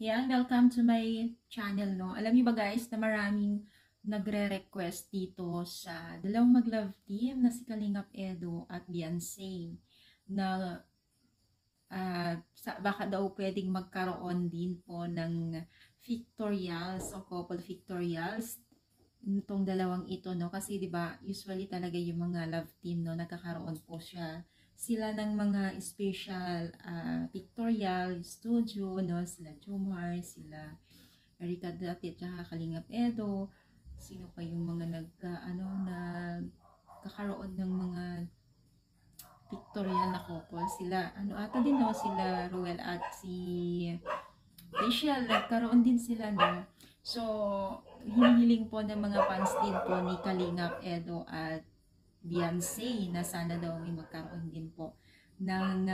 Yan, welcome to my channel, no? Alam niyo ba guys, na maraming nagre-request dito sa dalawang mag-love team na si Kalingap Edo at Beyonce na baka daw pwedeng magkaroon din po ng pictorials o couple pictorials nitong dalawang ito, no? Kasi 'di ba, usually talaga yung mga love team, no, nagkakaroon po sila ng mga special pictorial studio, no? Sila Jomar, sila Erika Dati at saka Kalingap Edo. Sino pa yung mga nagkakaroon ng mga pictorial na couple? Sila, ano ata din, no? Sila Ruel at si Rachel, nagkaroon din sila, no? So, hinihiling po ng mga fans din po ni Kalingap Edo at Beyonce na sana daw may magkaroon din po ng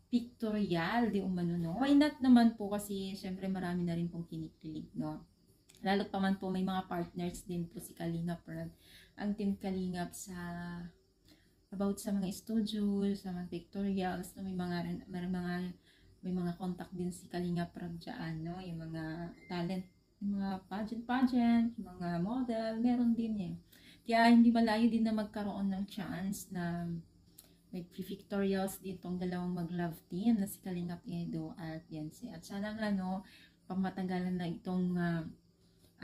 pictorial, di umano, no? Why not naman po, kasi syempre marami na rin pong kinikilig, no? Lalo pa man po may mga partners din po si Kalingap, ang team Kalingap about sa mga studio, sa mga pictorials, no? May mga contact din si Kalingap Prab dyan, no? Yung mga talent, yung mga pageant, yung mga model, meron din eh. Kaya hindi malayo din na magkaroon ng chance na may pictorials ditong dalawang mag-love team na si Kalingap Edo at Beyonce. At sana nga, no, pamatagalan na itong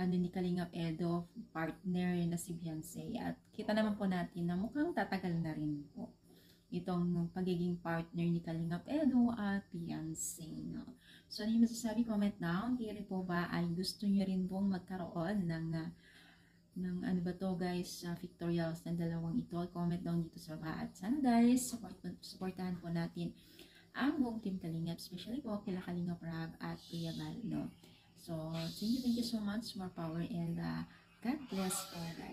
ni Kalingap Edo, partner na si Beyonce. At kita naman po natin na mukhang tatagal na rin po itong pagiging partner ni Kalingap Edo at Beyonce, no? So, ano yung masasabi? Comment down. Kaya rin po ba ay gusto nyo rin pong magkaroon ng ano ba to guys, pictorials ng dalawang ito? Comment down dito sa baba. At sana guys, supportahan po natin ang buong team Kalingap, especially po kila Kalingap Rab at Kuya Val, no? So, thank you so much. More power and God bless all guys.